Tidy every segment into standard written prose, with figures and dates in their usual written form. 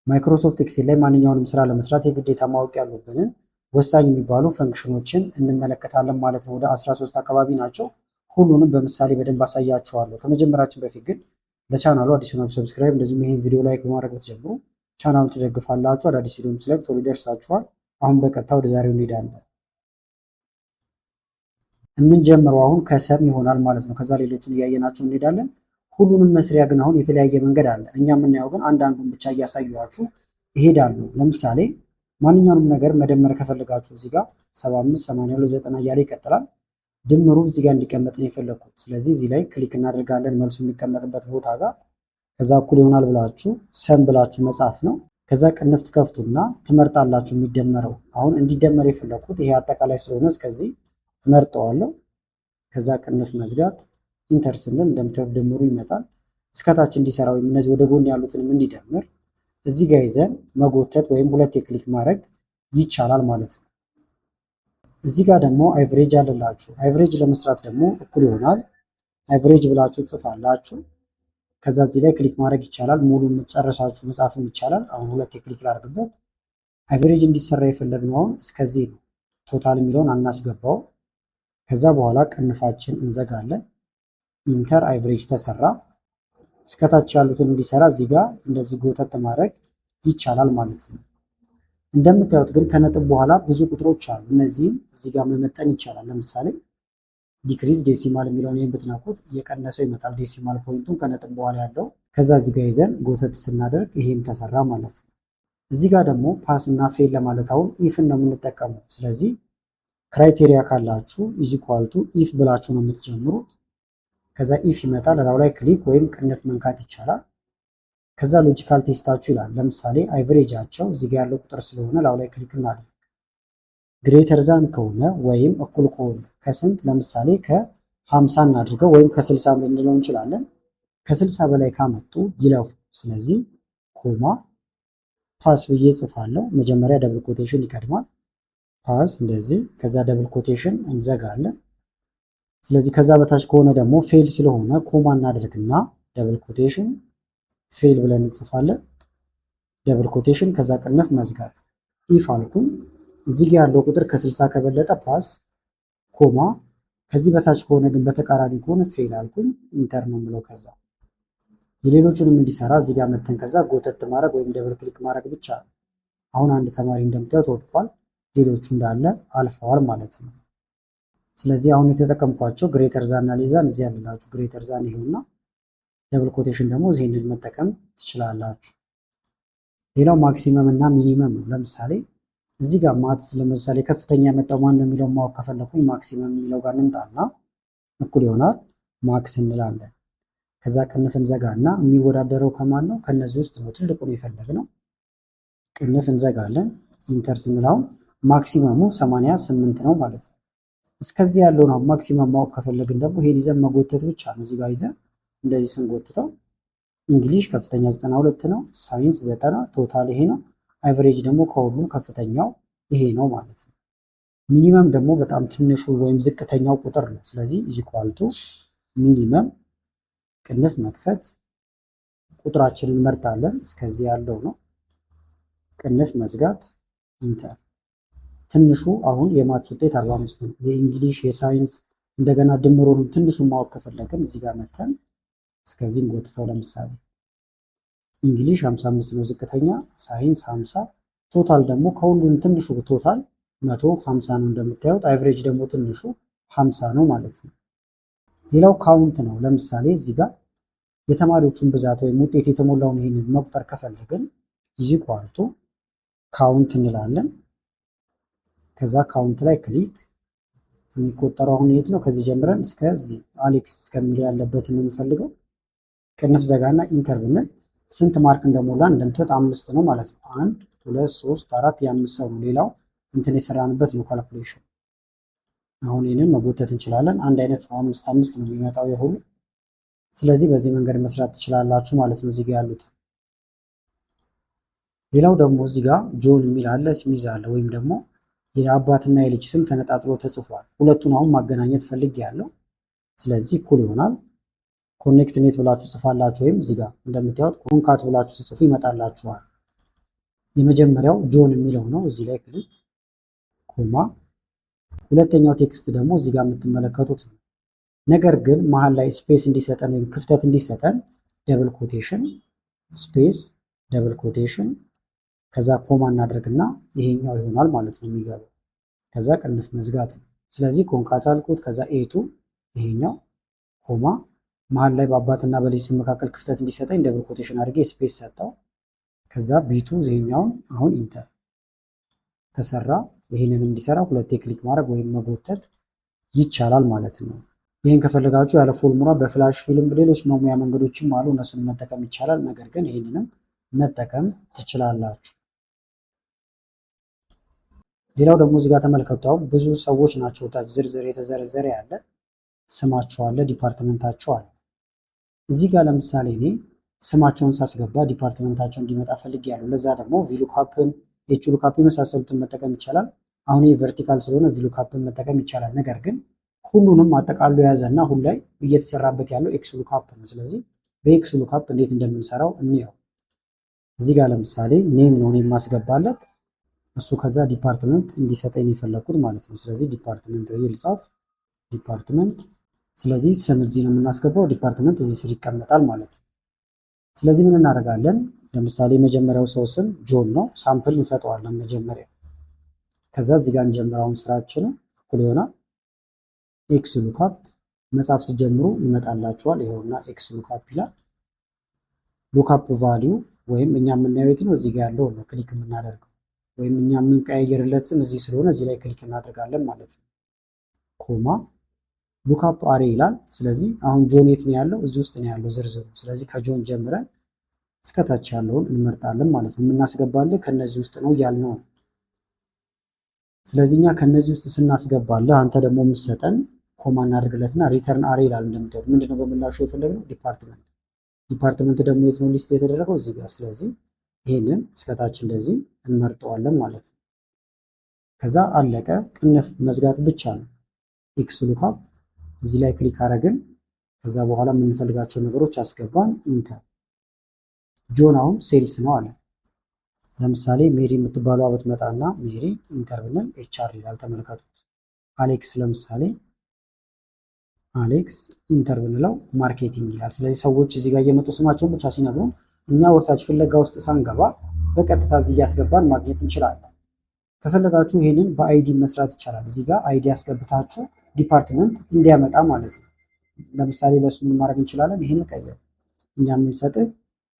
ማይክሮሶፍት ኤክሴል ላይ ማንኛውንም ስራ ለመስራት የግዴታ ማወቅ ያሉብንን ወሳኝ የሚባሉ ፈንክሽኖችን እንመለከታለን ማለት ነው። ወደ 13 አካባቢ ናቸው። ሁሉንም በምሳሌ በደንብ አሳያችኋለሁ። ከመጀመራችን በፊት ግን ለቻናሉ አዲስ ናችሁ ሰብስክራይብ፣ እንደዚሁም ይህን ቪዲዮ ላይክ በማድረግ ብትጀምሩ ቻናሉን ትደግፋላችሁ። አዳዲስ ቪዲዮም ስለቅ ቶሎ ይደርሳችኋል። አሁን በቀጥታ ወደ ዛሬው እንሄዳለን። የምንጀምረው አሁን ከሰም ይሆናል ማለት ነው። ከዛ ሌሎቹን እያየናቸው እንሄዳለን። ሁሉንም መስሪያ ግን አሁን የተለያየ መንገድ አለ። እኛ የምናየው ግን አንዳንዱን ብቻ እያሳዩዋችሁ ይሄዳሉ። ለምሳሌ ማንኛውንም ነገር መደመር ከፈለጋችሁ እዚህ ጋር 75 82 90 እያለ ይቀጥላል። ድምሩ እዚህ ጋር እንዲቀመጥ ነው የፈለግኩት። ስለዚህ እዚህ ላይ ክሊክ እናደርጋለን መልሱ የሚቀመጥበት ቦታ ጋር። ከዛ እኩል ይሆናል ብላችሁ ሰም ብላችሁ መጻፍ ነው። ከዛ ቅንፍ ትከፍቱና ትመርጣላችሁ የሚደመረው። አሁን እንዲደመር የፈለግኩት ይሄ አጠቃላይ ስለሆነ እስከዚህ እመርጠዋለሁ። ከዛ ቅንፍ መዝጋት፣ ኢንተር ስንል እንደምታዩት ድምሩ ይመጣል። እስከታች እንዲሰራ ወይም እነዚህ ወደ ጎን ያሉትንም እንዲደምር እዚህ ጋር ይዘን መጎተት ወይም ሁለት የክሊክ ማድረግ ይቻላል ማለት ነው። እዚህ ጋር ደግሞ አይቨሬጅ አለላችሁ። አይቨሬጅ ለመስራት ደግሞ እኩል ይሆናል አይቨሬጅ ብላችሁ ጽፋላችሁ። ከዛ እዚህ ላይ ክሊክ ማድረግ ይቻላል። ሙሉ መጨረሻችሁ መጻፍም ይቻላል። አሁን ሁለት የክሊክ ላድርግበት። አይቨሬጅ እንዲሰራ የፈለግነው አሁን እስከዚህ ነው። ቶታል የሚለውን አናስገባው። ከዛ በኋላ ቅንፋችን እንዘጋለን። ኢንተር አይቨሬጅ ተሰራ። እስከታች ያሉትን እንዲሰራ እዚህ ጋር እንደዚህ ጎተት ማድረግ ይቻላል ማለት ነው። እንደምታዩት ግን ከነጥብ በኋላ ብዙ ቁጥሮች አሉ። እነዚህን እዚህ ጋር መመጠን ይቻላል። ለምሳሌ ዲክሪዝ ዴሲማል የሚለውን ይህን ብትነኩት እየቀነሰው ይመጣል። ዴሲማል ፖይንቱን ከነጥብ በኋላ ያለው ከዛ እዚህ ጋር ይዘን ጎተት ስናደርግ ይሄም ተሰራ ማለት ነው። እዚህ ጋር ደግሞ ፓስ እና ፌል ለማለት አሁን ኢፍን ነው የምንጠቀመው። ስለዚህ ክራይቴሪያ ካላችሁ ኢዝ ኢኳል ቱ ኢፍ ብላችሁ ነው የምትጀምሩት። ከዛ ኢፍ ይመጣል። ላው ላይ ክሊክ ወይም ቅንፍ መንካት ይቻላል። ከዛ ሎጂካል ቴስታችሁ ይላል። ለምሳሌ አይቨሬጃቸው እዚህ ጋር ያለው ቁጥር ስለሆነ ላው ላይ ክሊክ እናድርግ። ግሬተር ዛን ከሆነ ወይም እኩል ከሆነ ከስንት ለምሳሌ ከ50 እናድርገው ወይም ከ60 ልንለው እንችላለን። ከ60 በላይ ካመጡ ይለፉ። ስለዚህ ኮማ ፓስ ብዬ ጽፋለሁ። መጀመሪያ ደብል ኮቴሽን ይቀድማል። ፓስ እንደዚህ፣ ከዛ ደብል ኮቴሽን እንዘጋለን። ስለዚህ ከዛ በታች ከሆነ ደግሞ ፌል ስለሆነ ኮማ እናደርግና ደብል ኮቴሽን ፌል ብለን እንጽፋለን። ደብል ኮቴሽን ከዛ ቅንፍ መዝጋት። ኢፍ አልኩኝ። እዚህ ጋር ያለው ቁጥር ከ60 ከበለጠ ፓስ ኮማ፣ ከዚህ በታች ከሆነ ግን በተቃራኒ ከሆነ ፌል አልኩኝ። ኢንተር ነው ብለው ከዛ የሌሎቹንም እንዲሰራ እዚህ ጋር መተን ከዛ ጎተት ማድረግ ወይም ደብል ክሊክ ማድረግ ብቻ ነው። አሁን አንድ ተማሪ እንደምታዩት ወድቋል። ሌሎቹ እንዳለ አልፈዋል ማለት ነው። ስለዚህ አሁን የተጠቀምኳቸው ግሬተር ዛን እና ሌዛን እዚህ ያለላችሁ ግሬተር ዛን ይሄውና፣ ደብል ኮቴሽን ደግሞ ይሄንን መጠቀም ትችላላችሁ። ሌላው ማክሲመም እና ሚኒመም ነው። ለምሳሌ እዚህ ጋር ማትስ ለምሳሌ ከፍተኛ ያመጣው ማን ነው የሚለው ማወቅ ከፈለኩኝ ማክሲመም የሚለው ጋር እንምጣና እኩል ይሆናል ማክስ እንላለን። ከዛ ቅንፍ እንዘጋና የሚወዳደረው ከማን ነው? ከነዚህ ውስጥ ነው ትልቁን የፈለግነው። ቅንፍ እንዘጋለን። ኢንተር ስንላው ማክሲመሙ 88 ነው ማለት ነው። እስከዚህ ያለው ነው ማክሲመም ማወቅ ከፈለግን ደግሞ ይሄን ይዘን መጎተት ብቻ ነው። እዚህ ጋር ይዘን እንደዚህ ስንጎትተው እንግሊሽ ከፍተኛ 92 ነው፣ ሳይንስ 90፣ ቶታል ይሄ ነው። አይቨሬጅ ደግሞ ከሁሉም ከፍተኛው ይሄ ነው ማለት ነው። ሚኒመም ደግሞ በጣም ትንሹ ወይም ዝቅተኛው ቁጥር ነው። ስለዚህ ኢዝ ኢኳል ቱ ሚኒመም ቅንፍ መክፈት ቁጥራችንን መርጣለን። እስከዚህ ያለው ነው። ቅንፍ መዝጋት ኢንተር። ትንሹ አሁን የማትስ ውጤት 45 ነው። የእንግሊሽ የሳይንስ እንደገና ድምሩንም ትንሹን ማወቅ ከፈለግን እዚህ ጋር መተን እስከዚህም ጎትተው ለምሳሌ እንግሊሽ 55 ነው ዝቅተኛ፣ ሳይንስ 50፣ ቶታል ደግሞ ከሁሉም ትንሹ ቶታል 150 ነው እንደምታዩት። አይቨሬጅ ደግሞ ትንሹ 50 ነው ማለት ነው። ሌላው ካውንት ነው። ለምሳሌ እዚህ ጋር የተማሪዎቹን ብዛት ወይም ውጤት የተሞላውን ይህንን መቁጠር ከፈለግን ኢዝ ኢኳል ቱ ካውንት እንላለን። ከዛ ካውንት ላይ ክሊክ። የሚቆጠረው አሁን የት ነው? ከዚህ ጀምረን እስከዚህ አሌክስ እስከሚለው ያለበትን ነው የምፈልገው። ቅንፍ ዘጋና ኢንተር ብንል ስንት ማርክ እንደሞላ እንደምታዩት 5 ነው ማለት ነው። 1 2 3 4 የ5 ሰው ነው። ሌላው እንትን የሰራንበት ነው ካልኩሌሽን። አሁን ይህንን መጎተት እንችላለን። አንድ አይነት ነው፣ 5 5 ነው የሚመጣው የሁሉ። ስለዚህ በዚህ መንገድ መስራት ትችላላችሁ ማለት ነው። እዚህ ጋር ያሉት ሌላው ደግሞ እዚህ ጋር ጆን የሚል አለ፣ ስሚዝ አለ፣ ወይም ደግሞ የአባትና የልጅ ስም ተነጣጥሎ ተጽፏል። ሁለቱን አሁን ማገናኘት ፈልግ ያለው ስለዚህ እኩል ይሆናል ኮኔክት ኔት ብላችሁ ጽፋላችሁ፣ ወይም እዚህ ጋር እንደምታዩት ኮንካት ብላችሁ ጽፉ ይመጣላችኋል። የመጀመሪያው ጆን የሚለው ነው። እዚህ ላይ ክሊክ ኮማ። ሁለተኛው ቴክስት ደግሞ እዚህ ጋር የምትመለከቱት ነው። ነገር ግን መሀል ላይ ስፔስ እንዲሰጠን ወይም ክፍተት እንዲሰጠን ደብል ኮቴሽን ስፔስ ደብል ኮቴሽን ከዛ ኮማ እናደርግና ይሄኛው ይሆናል ማለት ነው የሚገባው። ከዛ ቅንፍ መዝጋት ነው። ስለዚህ ኮንካት አልኩት። ከዛ ኤቱ ይሄኛው ኮማ መሀል ላይ በአባትና በልጅ ስም መካከል ክፍተት እንዲሰጠኝ ደብል ኮቴሽን አድርጌ ስፔስ ሰጠው። ከዛ ቢቱ ይሄኛውን አሁን ኢንተር ተሰራ። ይህንን እንዲሰራ ሁለቴ ክሊክ ማድረግ ወይም መጎተት ይቻላል ማለት ነው። ይህን ከፈለጋችሁ ያለ ፎርሙላ በፍላሽ ፊልም ሌሎች መሙያ መንገዶችም አሉ፣ እነሱን መጠቀም ይቻላል። ነገር ግን ይህንንም መጠቀም ትችላላችሁ። ሌላው ደግሞ እዚህ ጋር ተመልከቱ። አሁን ብዙ ሰዎች ናቸው ታች ዝርዝር የተዘረዘረ ያለ ስማቸው አለ፣ ዲፓርትመንታቸው አለ። እዚህ ጋር ለምሳሌ እኔ ስማቸውን ሳስገባ ዲፓርትመንታቸው እንዲመጣ ፈልጌያለሁ። ለዛ ደግሞ ቪሉካፕን ኤችሉካፕ የመሳሰሉትን መጠቀም ይቻላል። አሁን ይህ ቨርቲካል ስለሆነ ቪሉካፕን መጠቀም ይቻላል። ነገር ግን ሁሉንም አጠቃሎ የያዘ እና አሁን ላይ እየተሰራበት ያለው ኤክስ ሉካፕ ነው። ስለዚህ በኤክስ ሉካፕ እንዴት እንደምንሰራው እንየው። እዚህ ጋር ለምሳሌ ኔም ነው የማስገባለት እሱ ከዛ ዲፓርትመንት እንዲሰጠኝ የፈለኩት ማለት ነው። ስለዚህ ዲፓርትመንት ብዬ ልጻፍ ዲፓርትመንት። ስለዚህ ስም እዚህ ነው የምናስገባው፣ ዲፓርትመንት እዚህ ስር ይቀመጣል ማለት ነው። ስለዚህ ምን እናደርጋለን? ለምሳሌ የመጀመሪያው ሰው ስም ጆን ነው። ሳምፕል እንሰጠዋለን መጀመሪያ። ከዛ እዚህ ጋር እንጀምራውን ስራችንን እኩል ይሆናል ኤክስ ሉካፕ መጻፍ ሲጀምሩ ይመጣላችኋል። ይሄውና ኤክስ ሉካፕ ይላል። ሉካፕ ቫሊዩ ወይም እኛ የምናየው የት ነው? እዚህ ጋር ያለው ነው ክሊክ የምናደርገው፣ ወይም እኛ የምንቀያየርለት ስም እዚህ ስለሆነ እዚህ ላይ ክሊክ እናደርጋለን ማለት ነው። ኮማ ሉካፕ አሬ ይላል። ስለዚህ አሁን ጆን የት ነው ያለው? እዚህ ውስጥ ነው ያለው ዝርዝሩ። ስለዚህ ከጆን ጀምረን እስከታች ያለውን እንመርጣለን ማለት ነው። የምናስገባልህ ከነዚህ ውስጥ ነው ያልነው። ስለዚህ እኛ ከነዚህ ውስጥ ስናስገባልህ አንተ ደግሞ የምትሰጠን ኮማ እናደርግለትና ሪተርን አሬ ይላል። እንደምታዩት ምንድነው በምላሹ የፈለግነው? ዲፓርትመንት። ዲፓርትመንት ደግሞ የት ነው ሊስት የተደረገው? እዚህ ጋር። ስለዚህ ይህንን እስከታች እንደዚህ እንመርጠዋለን ማለት ነው። ከዛ አለቀ። ቅንፍ መዝጋት ብቻ ነው። ኤክስ ሉካፕ እዚህ ላይ ክሊክ አረግን። ከዛ በኋላ የምንፈልጋቸው ነገሮች አስገባን። ኢንተር። ጆን አሁን ሴልስ ነው አለ። ለምሳሌ ሜሪ የምትባለው ብትመጣና ሜሪ ኢንተር ብንል ኤችአር ይላል። ተመልከቱት። አሌክስ ለምሳሌ አሌክስ ኢንተር ብንለው ማርኬቲንግ ይላል። ስለዚህ ሰዎች እዚህ ጋር እየመጡ ስማቸውን ብቻ ሲነግሩን እኛ ወርታች ፍለጋ ውስጥ ሳንገባ በቀጥታ እዚህ እያስገባን ማግኘት እንችላለን። ከፈለጋችሁ ይህንን በአይዲ መስራት ይቻላል። እዚህ ጋር አይዲ ያስገብታችሁ ዲፓርትመንት እንዲያመጣ ማለት ነው። ለምሳሌ ለእሱ ምን ማድረግ እንችላለን? ይህንን ቀይረው እኛ የምንሰጥህ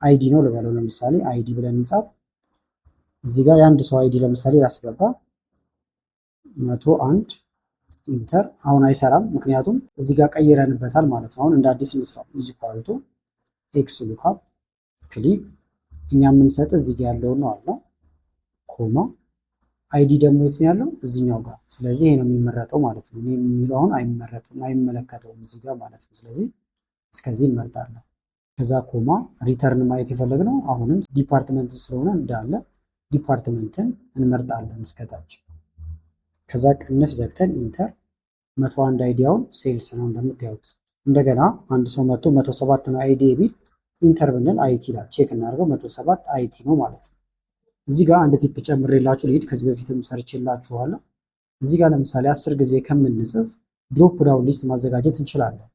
አይዲ ነው ልበለው። ለምሳሌ አይዲ ብለን እንጻፍ። እዚህ ጋር የአንድ ሰው አይዲ ለምሳሌ ላስገባ 101 ኢንተር። አሁን አይሰራም፣ ምክንያቱም እዚህ ጋር ቀይረንበታል ማለት ነው። አሁን እንደ አዲስ እንስራው። እዚህ ኳልቱ ኤክስ ሉካፕ ክሊክ እኛ የምንሰጥ እዚህ ጋር ያለውን ነው አልነው። ኮማ አይዲ ደግሞ የት ነው ያለው? እዚኛው ጋር። ስለዚህ ይሄ ነው የሚመረጠው ማለት ነው። እኔ የሚለው አሁን አይመረጥም፣ አይመለከተውም እዚህ ጋር ማለት ነው። ስለዚህ እስከዚህ እንመርጣለን። ከዛ ኮማ ሪተርን ማየት የፈለግነው አሁንም ዲፓርትመንት ስለሆነ እንዳለ ዲፓርትመንትን እንመርጣለን እስከታች። ከዛ ቅንፍ ዘግተን ኢንተር። 101 አይዲያውን ሴልስ ነው እንደምታዩት። እንደገና አንድ ሰው መጥቶ 107 ነው አይዲ ቢል ኢንተር ብንል አይቲ ይላል። ቼክ እናደርገው 107 አይቲ ነው ማለት ነው። እዚህ ጋር አንድ ቲፕ ጨምሬላችሁ ልሂድ። ከዚህ በፊትም ሰርቼላችኋለሁ። እዚህ ጋር ለምሳሌ 10 ጊዜ ከምንጽፍ ድሮፕ ዳውን ሊስት ማዘጋጀት እንችላለን።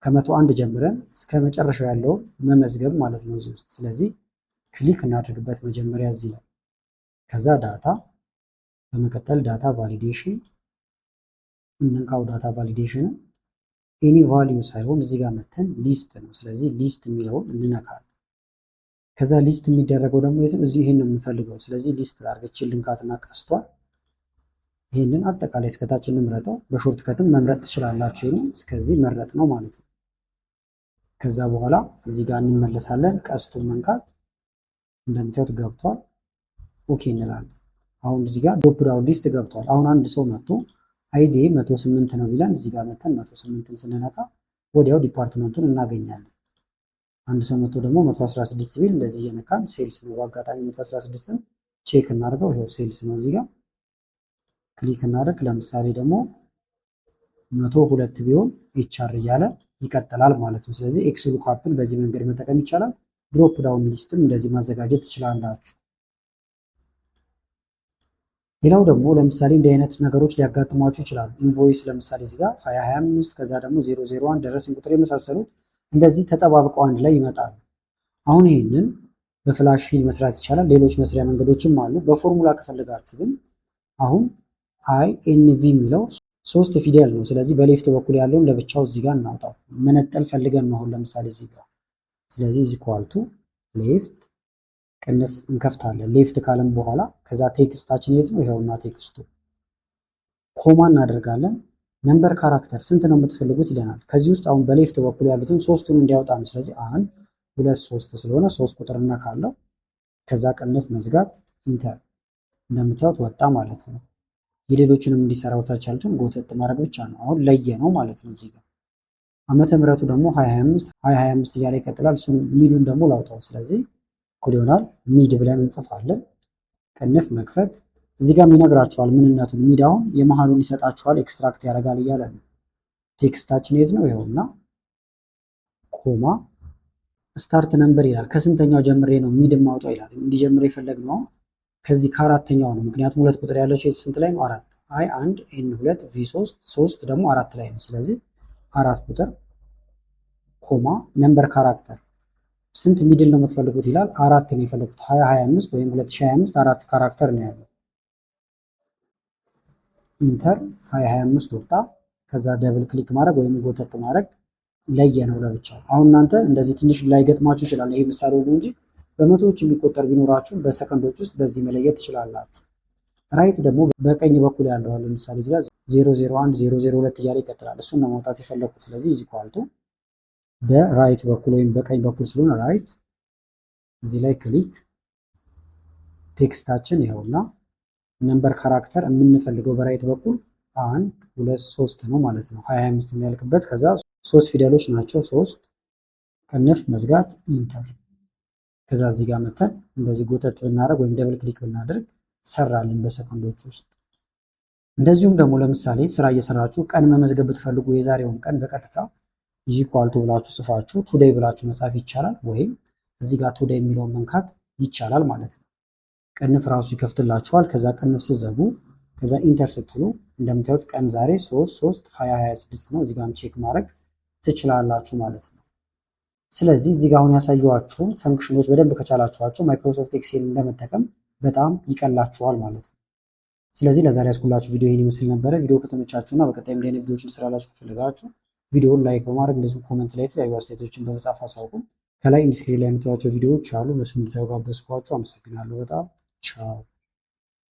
ከ101 ጀምረን እስከ መጨረሻው ያለውን መመዝገብ ማለት ነው እዚህ ውስጥ። ስለዚህ ክሊክ እናድርግበት መጀመሪያ እዚህ ላይ። ከዛ ዳታ፣ በመቀጠል ዳታ ቫሊዴሽን እንንካው። ዳታ ቫሊዴሽንን ኤኒ ቫሊዩ ሳይሆን እዚህ ጋር መተን ሊስት ነው። ስለዚህ ሊስት የሚለውን እንነካለን። ከዛ ሊስት የሚደረገው ደግሞ የትም እዚህ ይሄን ነው የምንፈልገው። ስለዚህ ሊስት ላድርገችን ልንካትና ቀስቷል። ይሄንን አጠቃላይ እስከታች እንምረጠው። በሾርት ከትም መምረጥ ትችላላችሁ። ይሄንን እስከዚህ መረጥ ነው ማለት ነው። ከዛ በኋላ እዚህ ጋር እንመለሳለን። ቀስቱን መንካት እንደምታዩት ገብቷል። ኦኬ እንላለን። አሁን እዚህ ጋር ድሮፕ ዳውን ሊስት ገብቷል። አሁን አንድ ሰው መጥቶ አይዲ 108 ነው ቢለን እዚህ ጋር መተን 108ን ስንነካ ወዲያው ዲፓርትመንቱን እናገኛለን። አንድ ሰው መጥቶ ደግሞ 116 ቢል እንደዚህ እየነካን ሴልስ ነው። በአጋጣሚ 116ን ቼክ እናደርገው። ይሄው ሴልስ ነው። እዚህ ጋር ክሊክ እናደርግ። ለምሳሌ ደግሞ 102 ቢሆን ኤችአር እያለ ይቀጥላል ማለት ነው። ስለዚህ ኤክስ ሉካፕን በዚህ መንገድ መጠቀም ይቻላል። ድሮፕ ዳውን ሊስትም እንደዚህ ማዘጋጀት ትችላላችሁ። ሌላው ደግሞ ለምሳሌ እንዲህ አይነት ነገሮች ሊያጋጥሟችሁ ይችላሉ። ኢንቮይስ ለምሳሌ እዚህ ጋር 2025 ከዛ ደግሞ 001 ደረሰኝ ቁጥር የመሳሰሉት እንደዚህ ተጠባብቀው አንድ ላይ ይመጣሉ። አሁን ይህንን በፍላሽ ፊል መስራት ይቻላል። ሌሎች መስሪያ መንገዶችም አሉ። በፎርሙላ ከፈለጋችሁ ግን አሁን INV የሚለው 3 ፊደል ነው። ስለዚህ በሌፍት በኩል ያለውን ለብቻው እዚህ ጋር እናውጣው። መነጠል ፈልገን ነው አሁን ለምሳሌ እዚህ ጋር። ስለዚህ እዚህ ኳልቱ ሌፍት ቅንፍ እንከፍታለን። ሌፍት ካለም በኋላ ከዛ ቴክስታችን የት ነው? ይኸውና ቴክስቱ ኮማ እናደርጋለን። ነምበር ካራክተር ስንት ነው የምትፈልጉት ይለናል። ከዚህ ውስጥ አሁን በሌፍት በኩል ያሉትን ሶስቱን እንዲያወጣ ነው። ስለዚህ 1 2 3 ስለሆነ 3 ቁጥር እነካለው። ከዛ ቅንፍ መዝጋት ኢንተር። እንደምታዩት ወጣ ማለት ነው። የሌሎችንም እንዲሰራ ወታች ያሉትን ጎተት ማድረግ ብቻ ነው። አሁን ለየ ነው ማለት ነው። እዚህ ጋር ዓመተ ምህረቱ ደግሞ 2025 እያለ ይቀጥላል። እሱን ሚዱን ደግሞ ላውጣው። ስለዚህ እኩል ይሆናል ሚድ ብለን እንጽፋለን። ቅንፍ መክፈት። እዚህ ጋር ይነግራችኋል ምንነቱን። ሚድ አሁን የመሃሉን ይሰጣችኋል፣ ኤክስትራክት ያደርጋል እያለ ነው። ቴክስታችን የት ነው? ይኸውና ኮማ ስታርት ነምበር ይላል። ከስንተኛው ጀምሬ ነው ሚድ ማውጣው ይላል። እንዲጀምር የፈለግነው ከዚህ ከአራተኛው ነው። ምክንያቱም 2 ቁጥር ያለችው ስንት ላይ ነው? 4 I1 N2 V3 3 ደግሞ 4 ላይ ነው። ስለዚህ 4 ቁጥር ኮማ ነምበር ካራክተር ስንት ሚድል ነው የምትፈልጉት ይላል። 4 ነው የፈለጉት 2025 ወይም 2025 4 ካራክተር ነው ያለው። ኢንተር 2025 ወጣ። ከዛ ደብል ክሊክ ማድረግ ወይም ጎተት ማድረግ ለየ ነው ለብቻው። አሁን እናንተ እንደዚህ ትንሽ ላይ ገጥማችሁ ይችላል። ይሄ ምሳሌ ነው እንጂ በመቶዎች የሚቆጠር ቢኖራችሁ በሰከንዶች ውስጥ በዚህ መለየት ትችላላችሁ። ራይት ደግሞ በቀኝ በኩል ያለው ለምሳሌ እዚህ ጋር 001 002 እያለ ይቀጥላል። እሱን ነው ማውጣት የፈለኩት። ስለዚህ እዚህ ኳልቱ በራይት በኩል ወይም በቀኝ በኩል ስለሆነ ራይት እዚህ ላይ ክሊክ ቴክስታችን ይኸውና ነምበር ካራክተር የምንፈልገው በራይት በኩል 1 2 3 ነው ማለት ነው። 25 የሚያልቅበት ከዛ 3 ፊደሎች ናቸው። 3 ቅንፍ መዝጋት ኢንተር። ከዛ እዚህ ጋር መተን እንደዚህ ጎተት ብናደርግ ወይም ደብል ክሊክ ብናደርግ ሰራልን በሰከንዶች ውስጥ። እንደዚሁም ደግሞ ለምሳሌ ስራ እየሰራችሁ ቀን መመዝገብ ብትፈልጉ የዛሬውን ቀን በቀጥታ ኢዚ ኳልቱ ብላችሁ ጽፋችሁ ቱዴይ ብላችሁ መጻፍ ይቻላል። ወይም እዚህ ጋር ቱዴይ የሚለውን መንካት ይቻላል ማለት ነው። ቅንፍ ራሱ ይከፍትላችኋል። ከዛ ቅንፍ ስዘጉ ከዛ ኢንተር ስትሉ እንደምታዩት ቀን ዛሬ 3/3/2026 ነው። እዚህ ጋርም ቼክ ማድረግ ትችላላችሁ ማለት ነው። ስለዚህ እዚህ ጋር አሁን ያሳየኋችሁን ፈንክሽኖች በደንብ ከቻላችኋቸው ማይክሮሶፍት ኤክሴል ለመጠቀም በጣም ይቀላችኋል ማለት ነው። ስለዚህ ለዛሬ ያስኩላችሁ ቪዲዮ ይህን ይመስል ነበረ። ቪዲዮ ከተመቻችሁና በቀጣይም እንደዚህ ቪዲዮዎችን ስራላችሁ ከፈለጋችሁ ቪዲዮውን ላይክ በማድረግ እንደዚሁም ኮሜንት ላይ የተለያዩ አስተያየቶችን በመጻፍ አሳውቁ። ከላይ ኢንስክሪን ላይ የምታዩቸው ቪዲዮዎች አሉ። እነሱን እንድታዩ ጋበዝኳችሁ። አመሰግናለሁ በጣም ቻው።